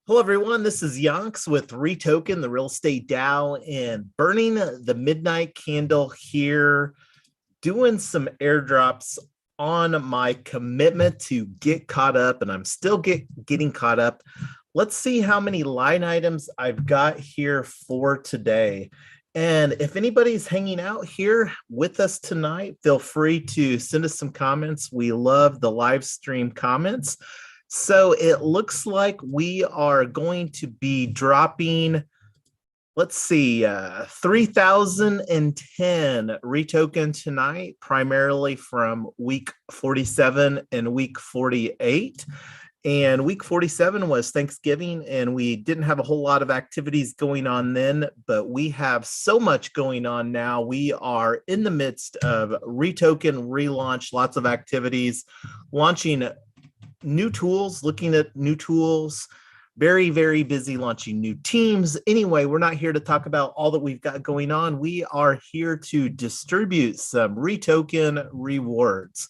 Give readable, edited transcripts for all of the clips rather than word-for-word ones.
Hello, everyone. This is Yonks with REtoken, the real estate DAO, and burning the midnight candle here, doing some airdrops on my commitment to get caught up, and I'm still getting caught up. Let's see how many line items I've got here for today. And if anybody's hanging out here with us tonight, feel free to send us some comments. We love the live stream comments. So it looks like we are going to be dropping, let's see, 3010 REtoken tonight, primarily from week 47 and week 48. And week 47 was Thanksgiving, and we didn't have a whole lot of activities going on then, but we have so much going on now. We are in the midst of REtoken relaunch, lots of activities, launching new tools, looking at new tools, very, very busy launching new teams. Anyway, we're not here to talk about all that we've got going on. We are here to distribute some REtoken rewards.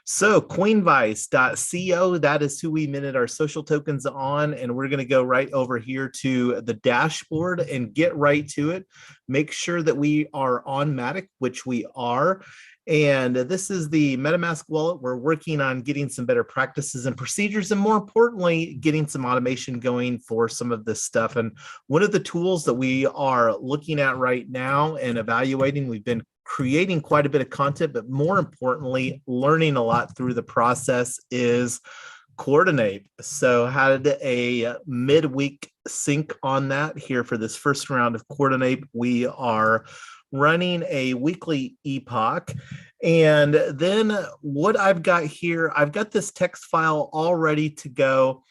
So coinvice.co, that is who we minted our social tokens on. And we're going to go right over here to the dashboard and get right to it. Make sure that we are on Matic, which we are. And this is the MetaMask wallet. We're working on getting some better practices and procedures, and more importantly, getting some automation going for some of this stuff. And one of the tools that we are looking at right now and evaluating, we've been creating quite a bit of content, but more importantly, learning a lot through the process, is Coordinate. So had a midweek sync on that here for this first round of Coordinate. We are running a weekly epoch. And then what I've got here, I've got this text file all ready to go.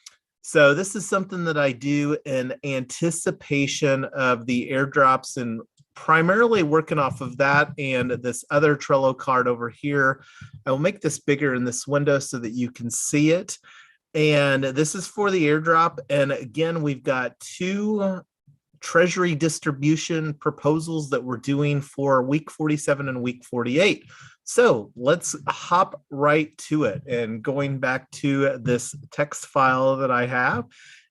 So this is something that I do in anticipation of the airdrops, and primarily working off of that and this other Trello card over here. I will make this bigger in this window so that you can see it. And this is for the airdrop. And again, we've got two treasury distribution proposals that we're doing for week 47 and week 48. So let's hop right to it. And going back to this text file that I have,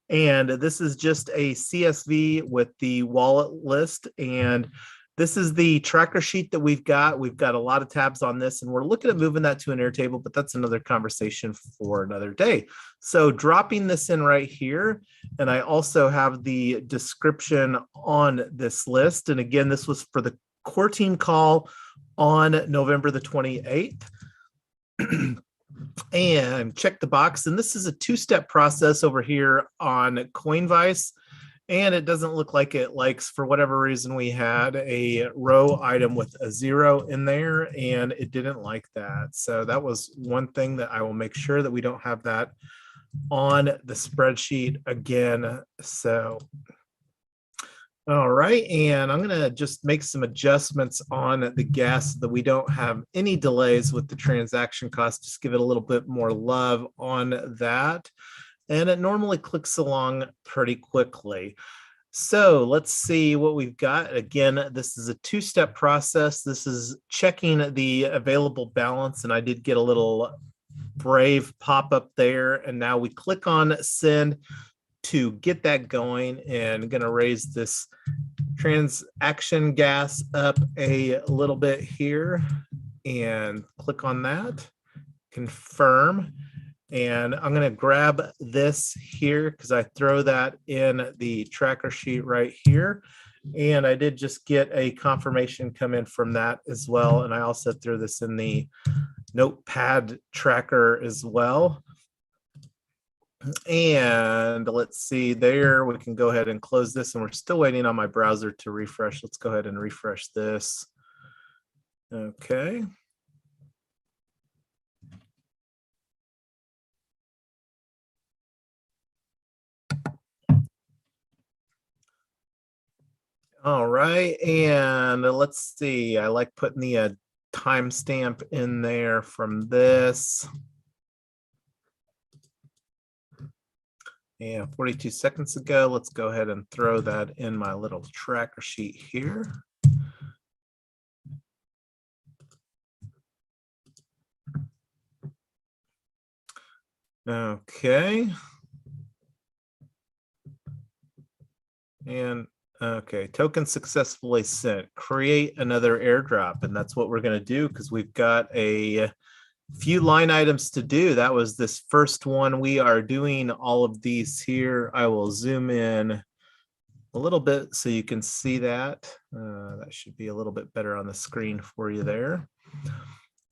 and this is just a CSV with the wallet list. And this is the tracker sheet that we've got. We've got a lot of tabs on this, and we're looking at moving that to an Airtable, but that's another conversation for another day. So dropping this in right here, and I also have the description on this list. And again, this was for the core team call on November the 28th. And check the box. And this is a two-step process over here on Coinvice. And it doesn't look like it likes, for whatever reason, we had a row item with a 0 in there, and it didn't like that. So that was one thing that I will make sure that we don't have that on the spreadsheet again. So, all right, and I'm gonna just make some adjustments on the gas so that we don't have any delays with the transaction cost. Just give it a little bit more love on that. And it normally clicks along pretty quickly. So let's see what we've got. Again, this is a two-step process. This is checking the available balance, and I did get a little Brave pop-up there. And now we click on send to get that going, and I'm gonna raise this transaction gas up a little bit here and click on that, confirm. And I'm going to grab this here because I throw that in the tracker sheet right here. And I did just get a confirmation come in from that as well. And I also threw this in the notepad tracker as well. And let's see there, we can go ahead and close this, and we're still waiting on my browser to refresh. Let's go ahead and refresh this. Okay. All right, and let's see. I like putting the timestamp in there from this. Yeah, 42 seconds ago. Let's go ahead and throw that in my little tracker sheet here. Okay. And okay, token successfully sent. Create another airdrop. And that's what we're going to do because we've got a few line items to do. That was this first one. We are doing all of these here. I will zoom in a little bit so you can see that. That should be a little bit better on the screen for you there.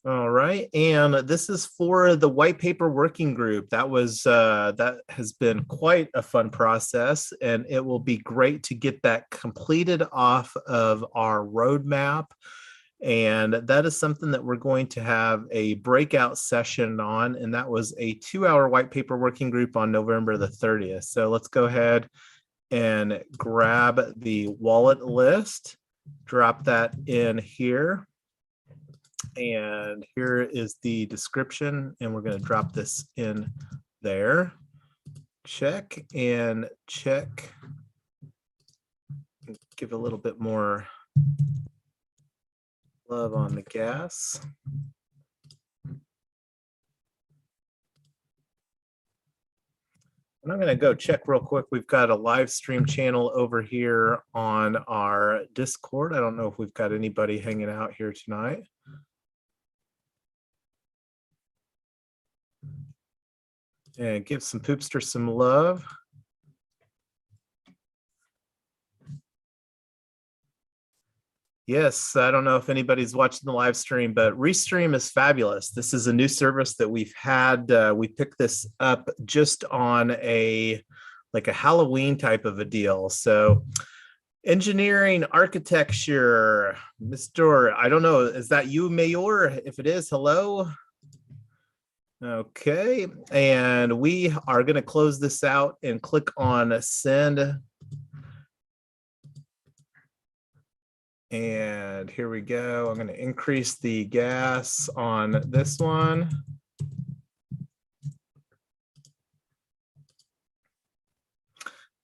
All right, and this is for the white paper working group. That has been quite a fun process, and it will be great to get that completed off of our roadmap. And that is something that we're going to have a breakout session on, and that was a 2-hour white paper working group on November the 30th. So let's go ahead and grab the wallet list, drop that in here. And here is the description, and we're going to drop this in there. Check and check. Give a little bit more love on the gas. And I'm going to go check real quick. We've got a live stream channel over here on our Discord. I don't know if we've got anybody hanging out here tonight. And give some poopsters some love. Yes, I don't know if anybody's watching the live stream, but Restream is fabulous. This is a new service that we've had. We picked this up just on a Halloween type of a deal. So engineering, architecture, Mr. I don't know, is that you, Mayor? If it is, hello. Okay, and we are going to close this out and click on send. And here we go. I'm going to increase the gas on this one.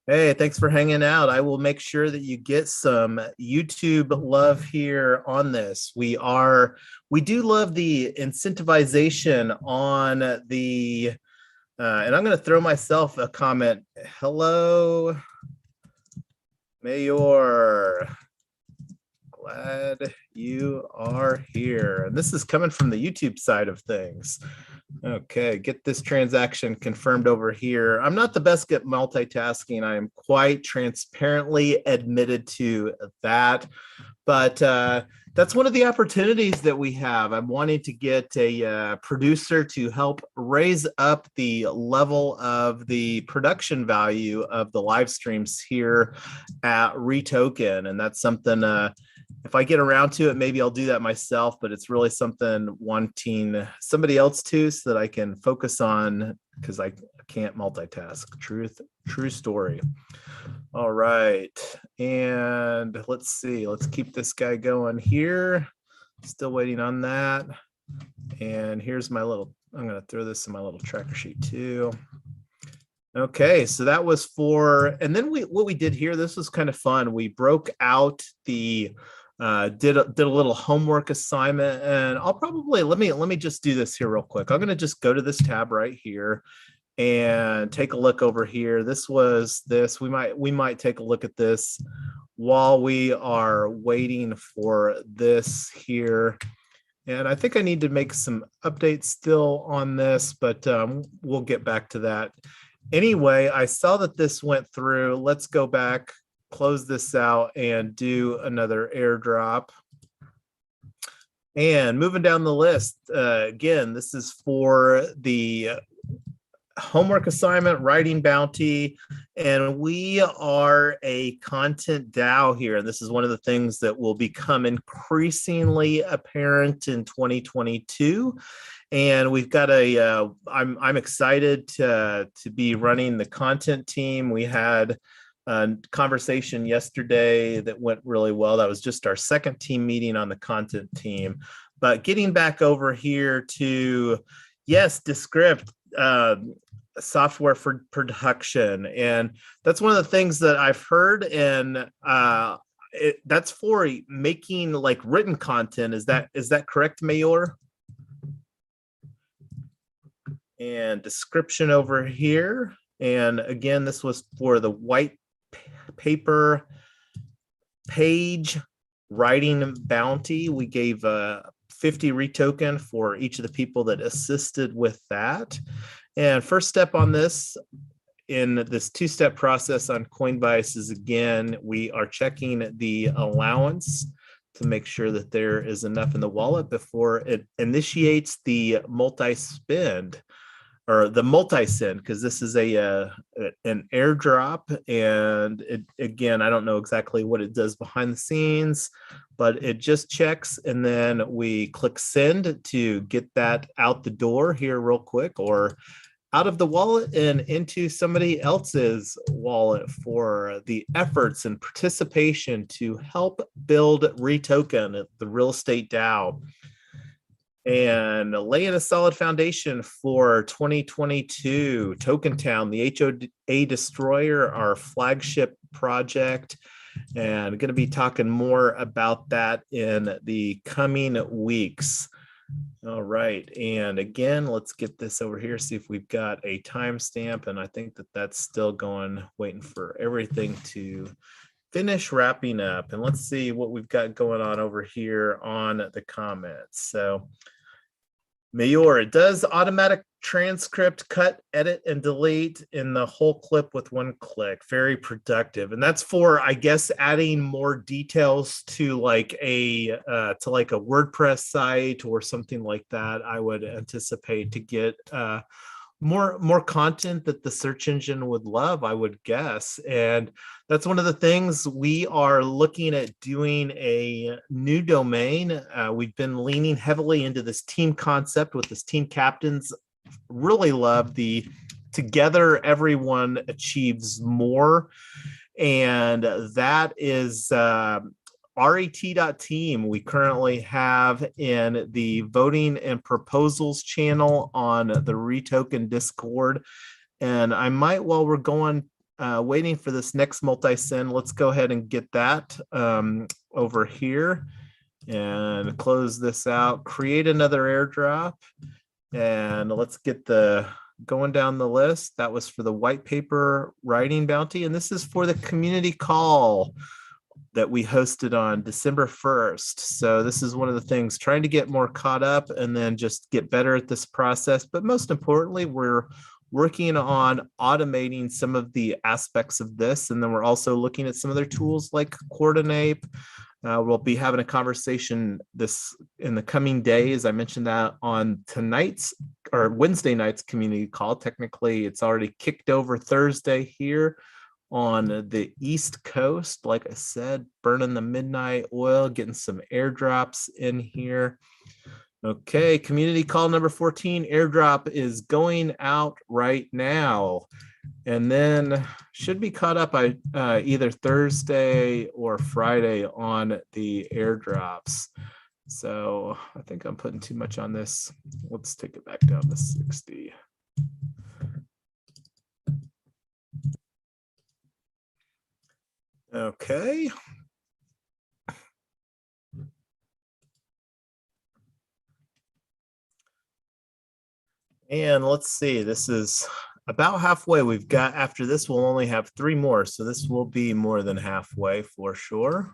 Hey, thanks for hanging out. I will make sure that you get some YouTube love here on this. We do love the incentivization on the, and I'm going to throw myself a comment. Hello, Mayor. Glad you are here. And this is coming from the YouTube side of things. Okay, get this transaction confirmed over here. I'm not the best at multitasking. I am quite transparently admitted to that. But that's one of the opportunities that we have. I'm wanting to get a producer to help raise up the level of the production value of the live streams here at REtoken. And that's something, if I get around to it, maybe I'll do that myself, but it's really something wanting somebody else to, so that I can focus on, because I can't multitask. True story. All right, and let's see, let's keep this guy going here. Still waiting on that. And here's my little, I'm going to throw this in my little tracker sheet too. Okay, so that was for, and then what we did here, this was kind of fun. We broke out the did a little homework assignment, and I'll probably let me just do this here real quick. I'm going to just go to this tab right here and take a look over here. This was this. We might take a look at this while we are waiting for this here. And I think I need to make some updates still on this, but we'll get back to that. Anyway, I saw that this went through. Let's go back, close this out, and do another airdrop. And moving down the list, again, this is for the homework assignment, writing bounty, and we are a content DAO here. And this is one of the things that will become increasingly apparent in 2022. And we've got I'm excited to be running the content team. We had a conversation yesterday that went really well. That was just our second team meeting on the content team. But getting back over here to, yes, Descript, software for production. And that's one of the things that I've heard, and that's for making like written content. Is that correct, Mayor? And description over here. And again, this was for the white paper page writing bounty. We gave 50 REtoken for each of the people that assisted with that. And first step on this, in this two-step process on Coinbase, is again, we are checking the allowance to make sure that there is enough in the wallet before it initiates the multi-spend or the multi-send, because this is an airdrop. And again, I don't know exactly what it does behind the scenes, but it just checks, and then we click send to get that out the door here real quick, or out of the wallet and into somebody else's wallet for the efforts and participation to help build REtoken, the real estate DAO, and laying a solid foundation for 2022 Token Town, the HOA Destroyer, our flagship project. And going to be talking more about that in the coming weeks. All right, and again, let's get this over here, see if we've got a timestamp, and I think that that's still going, waiting for everything to finish wrapping up. And let's see what we've got going on over here on the comments. So Mayor, it does automatic transcript, cut, edit, and delete in the whole clip with one click. Very productive. And that's for, I guess, adding more details to like a WordPress site or something like that. I would anticipate to get more content that the search engine would love, I would guess. And that's one of the things we are looking at doing, a new domain. We've been leaning heavily into this team concept with this team captains. Really love the together everyone achieves more. And that is RET.team. We currently have in the voting and proposals channel on the REtoken Discord. And I might, while we're going, waiting for this next multi-send, let's go ahead and get that over here and close this out, create another airdrop, and let's get the going down the list. That was for the white paper writing bounty, and this is for the community call that we hosted on December 1st. So this is one of the things, trying to get more caught up and then just get better at this process. But most importantly, we're working on automating some of the aspects of this. And then we're also looking at some other tools like Coordinate. We'll be having a conversation this in the coming days. I mentioned that on tonight's or Wednesday night's community call. Technically, it's already kicked over Thursday here on the East Coast. Like I said, burning the midnight oil, getting some airdrops in here. Okay, community call number 14, airdrop is going out right now. And then should be caught up by either Thursday or Friday on the airdrops. So I think I'm putting too much on this. Let's take it back down to 60. Okay. And let's see, this is about halfway. We've got, after this, we'll only have 3 more. So this will be more than halfway for sure.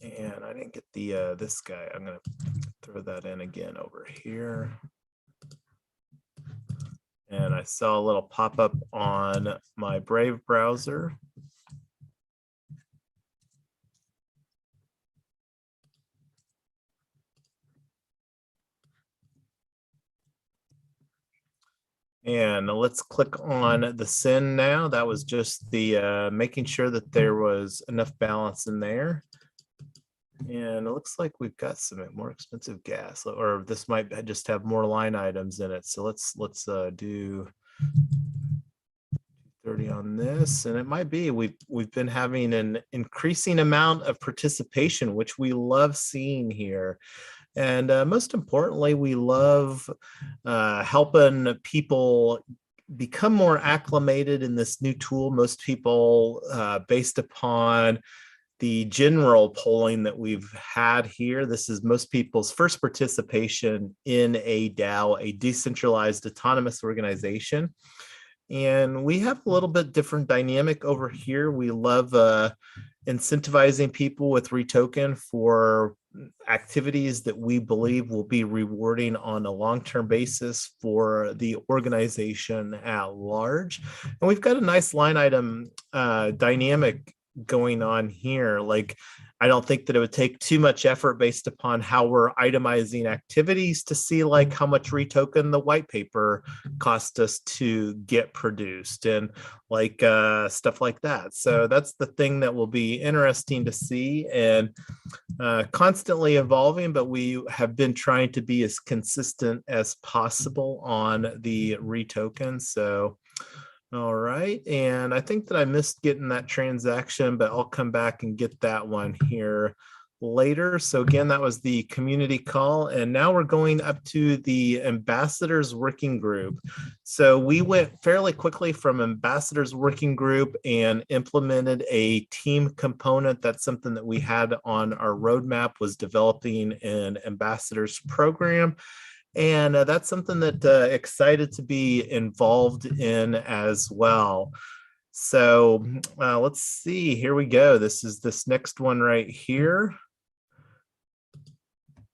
And I didn't get the this guy. I'm going to throw that in again over here. And I saw a little pop-up on my Brave browser. And let's click on the send now. That was just the making sure that there was enough balance in there. And it looks like we've got some more expensive gas, or this might just have more line items in it. So let's do 30 on this, and it might be we've been having an increasing amount of participation, which we love seeing here. And most importantly, we love helping people become more acclimated in this new tool. Most people, based upon the general polling that we've had here, this is most people's first participation in a DAO, a decentralized autonomous organization. And we have a little bit different dynamic over here. We love incentivizing people with REtoken for activities that we believe will be rewarding on a long-term basis for the organization at large. And we've got a nice line item dynamic going on here. Like, I don't think that it would take too much effort based upon how we're itemizing activities to see like how much REtoken the white paper cost us to get produced and like stuff like that. So that's the thing that will be interesting to see and constantly evolving, but we have been trying to be as consistent as possible on the REtoken. So all right, and I think that I missed getting that transaction, but I'll come back and get that one here later. So again, that was the community call, and now we're going up to the ambassadors working group. So we went fairly quickly from ambassadors working group and implemented a team component. That's something that we had on our roadmap, was developing an ambassadors program. And that's something that excited to be involved in as well. So let's see, here we go. This is this next one right here.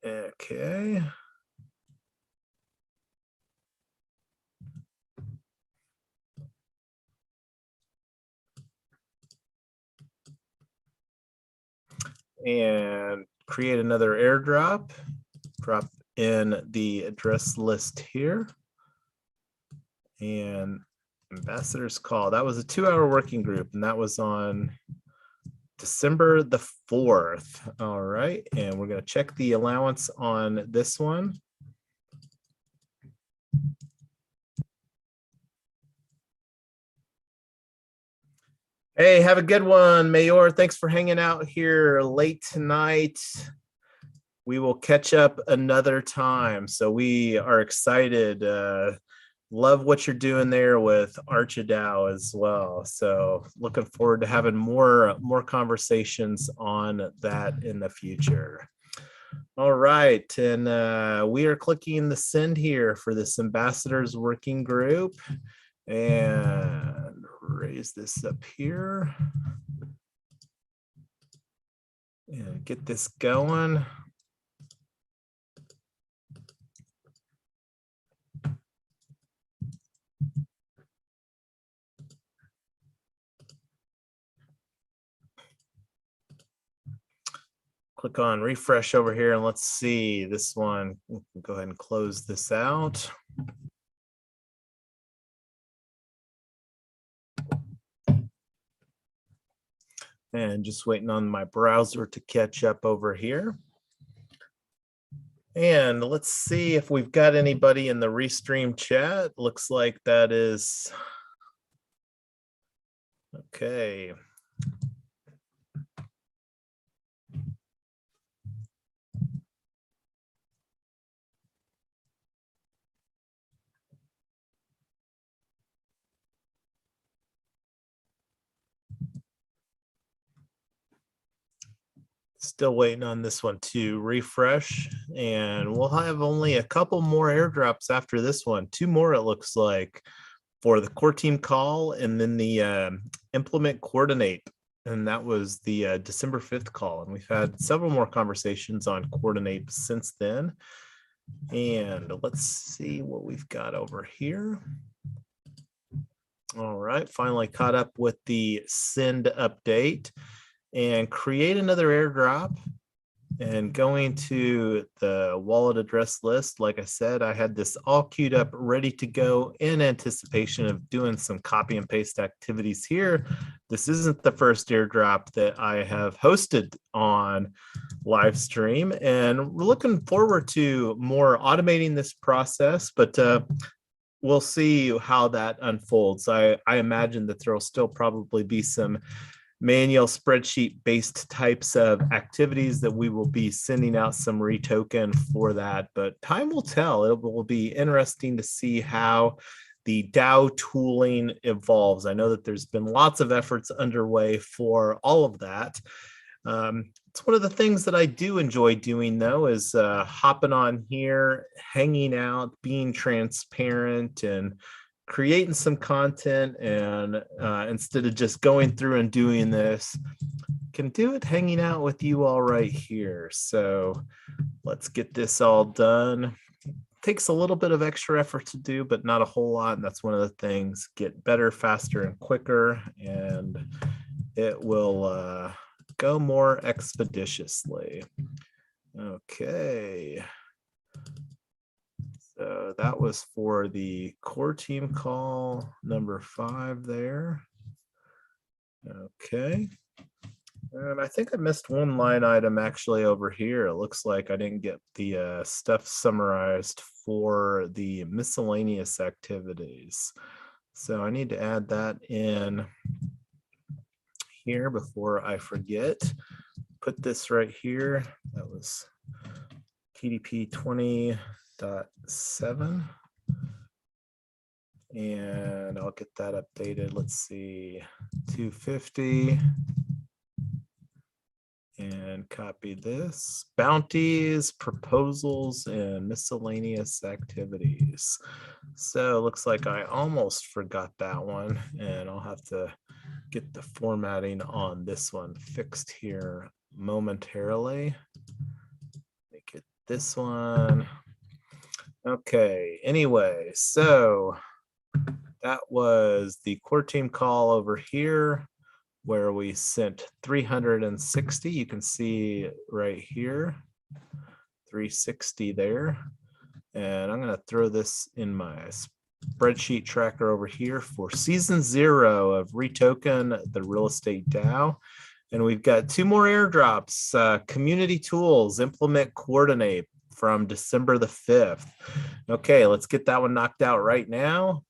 Okay. And create another airdrop, drop in the address list here. And ambassadors call, that was a 2-hour working group, and that was on December the 4th. All right, and we're going to check the allowance on this one. Hey, have a good one, Mayor. Thanks for hanging out here late tonight. We will catch up another time. So we are excited. Love what you're doing there with ArchDAO as well. So looking forward to having more conversations on that in the future. All right, and we are clicking the send here for this ambassadors working group, and raise this up here and get this going. Click on refresh over here and let's see this one. Go ahead and close this out. And just waiting on my browser to catch up over here. And let's see if we've got anybody in the Restream chat. Looks like that is okay. Still waiting on this one to refresh, and we'll have only a couple more airdrops after this one. 2 more, it looks like, for the core team call and then the implement coordinate. And that was the December 5th call. And we've had several more conversations on coordinate since then. And let's see what we've got over here. All right, finally caught up with the send update. And create another airdrop, and going to the wallet address list. Like I said, I had this all queued up, ready to go in anticipation of doing some copy and paste activities here. This isn't the first airdrop that I have hosted on LiveStream, and we're looking forward to more automating this process, but we'll see how that unfolds. I imagine that there will still probably be some manual spreadsheet based types of activities that we will be sending out some REtoken for that, but time will tell. It will be interesting to see how the DAO tooling evolves. I know that there's been lots of efforts underway for all of that. It's one of the things that I do enjoy doing, though, is hopping on here, hanging out, being transparent, and creating some content, and instead of just going through and doing this, can do it hanging out with you all right here. So let's get this all done. Takes a little bit of extra effort to do, but not a whole lot. And that's one of the things. Get better, faster, and quicker, and it will go more expeditiously. Okay. So that was for the core team call number 5 there. Okay. And I think I missed one line item actually over here. It looks like I didn't get the stuff summarized for the miscellaneous activities. So I need to add that in here before I forget. Put this right here. That was TDP 20.7. And I'll get that updated. Let's see, 250. And copy this. Bounties, proposals, and miscellaneous activities. So it looks like I almost forgot that one, and I'll have to get the formatting on this one fixed here momentarily. Make it this one. Okay, anyway, so that was the core team call over here, where we sent 360. You can see right here, 360 there. And I'm going to throw this in my spreadsheet tracker over here for season 0 of REtoken, the real estate DAO. And we've got 2 more airdrops, community tools, implement, coordinate from December the 5th. Okay, let's get that one knocked out right now.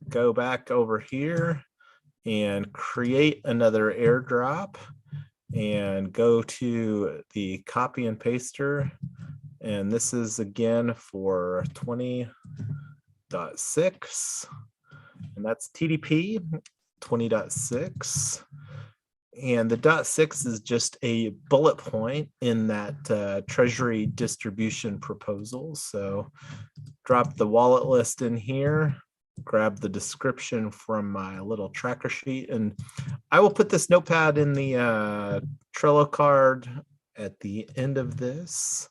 Go back over here and create another airdrop and go to the copy and paster. And this is again for 20.6, and that's TDP 20.6. And the .6 is just a bullet point in that treasury distribution proposal. So drop the wallet list in here, grab the description from my little tracker sheet, and I will put this notepad in the Trello card at the end of this.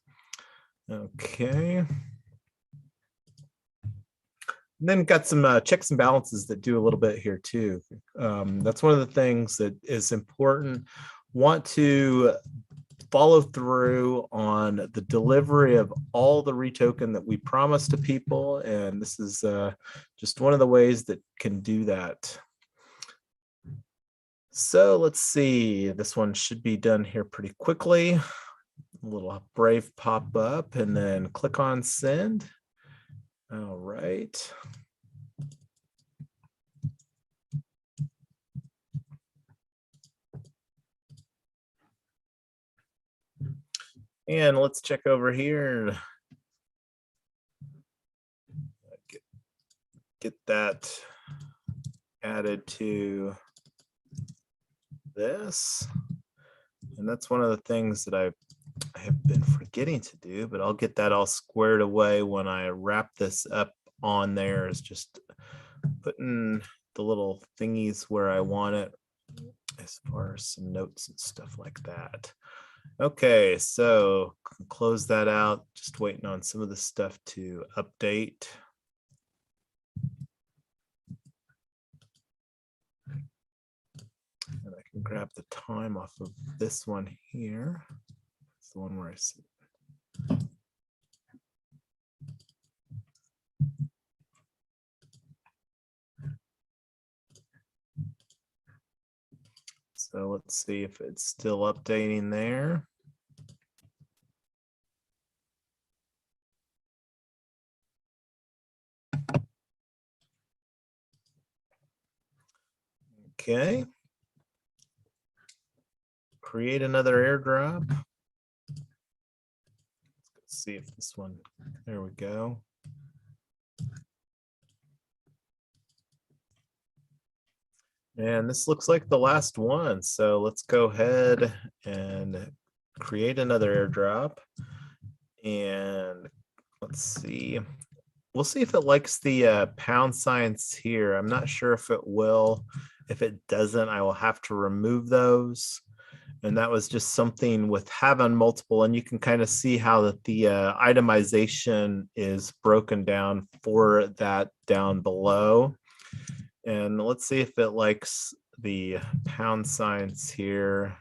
Okay. And then got some checks and balances that do a little bit here too. That's one of the things that is important. Want to follow through on the delivery of all the REtoken that we promise to people. And this is just one of the ways that can do that. So let's see, this one should be done here pretty quickly. A little Brave pop up and then click on send. All right. And let's check over here. Get that added to this. And that's one of the things that I have been forgetting to do, but I'll get that all squared away when I wrap this up on there, is just putting the little thingies where I want it as far as some notes and stuff like that. Okay, so close that out. Just waiting on some of the stuff to update. And I can grab the time off of this one here. It's the one where I see. So let's see if it's still updating there. Okay. Create another airdrop. Let's see if this one, there we go. And this looks like the last one. So let's go ahead and create another airdrop. And let's see, we'll see if it likes the pound signs here. I'm not sure if it will. If it doesn't, I will have to remove those. And that was just something with having multiple, and you can kind of see how that the itemization is broken down for that down below. And let's see if it likes the pound signs here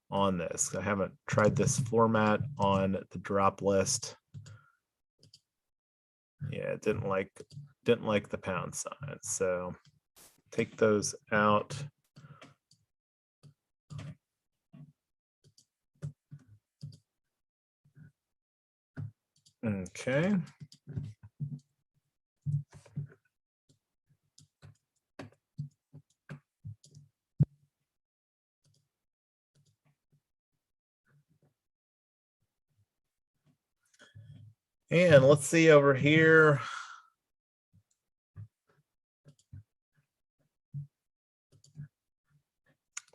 on this. I haven't tried this format on the drop list. Yeah, it didn't like the pound signs. So take those out. Okay. And let's see over here.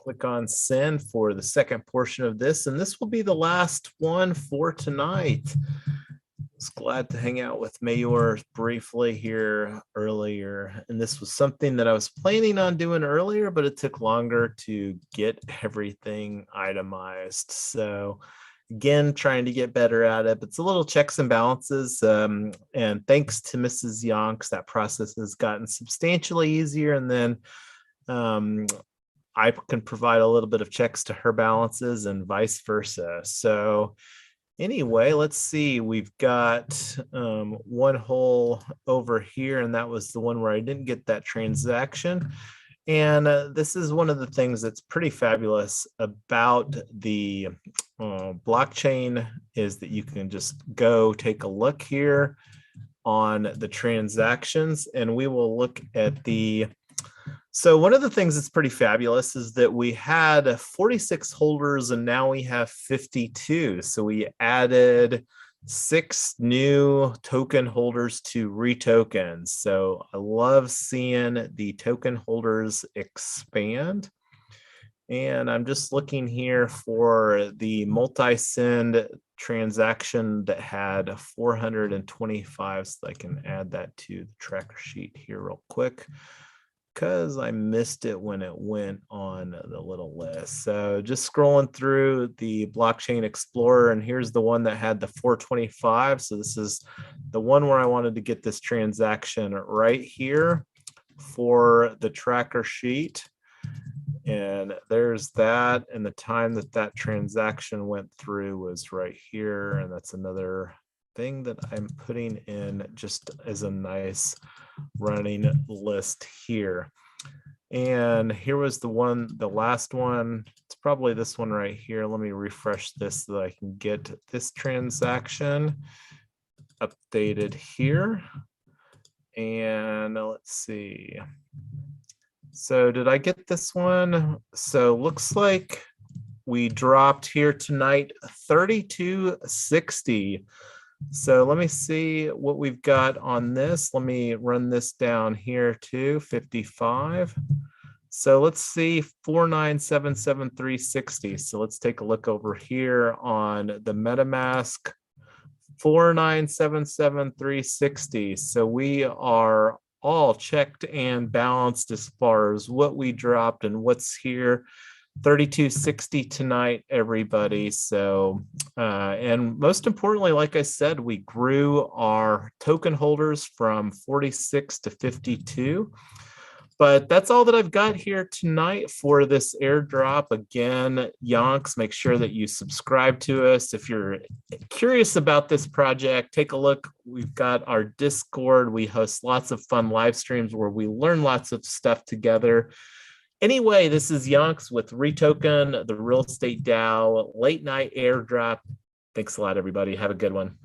Click on send for the second portion of this, and this will be the last one for tonight. Was glad to hang out with Mayor briefly here earlier, and this was something that I was planning on doing earlier, but it took longer to get everything itemized. So again, trying to get better at it, but it's a little checks and balances. And thanks to Mrs. Yonks, that process has gotten substantially easier. And then I can provide a little bit of checks to her balances and vice versa. So anyway, let's see. We've got one hole over here, and that was the one where I didn't get that transaction. And this is one of the things that's pretty fabulous about the blockchain is that you can just go take a look here on the transactions, and we will look at the. So one of the things that's pretty fabulous is that we had 46 holders and now we have 52. So we added 6 new token holders to REtoken. So I love seeing the token holders expand. And I'm just looking here for the multi-send transaction that had 425. So I can add that to the tracker sheet here real quick, because I missed it when it went on the little list. So just scrolling through the blockchain explorer, and here's the one that had the 425. So this is the one where I wanted to get this transaction right here for the tracker sheet. And there's that, and the time that that transaction went through was right here. And that's another thing that I'm putting in just as a nice running list here. And here was the last one. It's probably this one right here. Let me refresh this so that I can get this transaction updated here. And let's see. So did I get this one? So looks like we dropped here tonight 3260. So let me see what we've got on this. Let me run this down here to 55. So let's see 4977360. So let's take a look over here on the MetaMask 4977360. So we are all checked and balanced as far as what we dropped and what's here. 3260 tonight, everybody. So, and most importantly, like I said, we grew our token holders from 46 to 52. But that's all that I've got here tonight for this airdrop. Again, Yonks, make sure that you subscribe to us. If you're curious about this project, take a look. We've got our Discord. We host lots of fun live streams where we learn lots of stuff together. Anyway, this is Yonks with REtoken, the real estate DAO late night airdrop. Thanks a lot, everybody. Have a good one.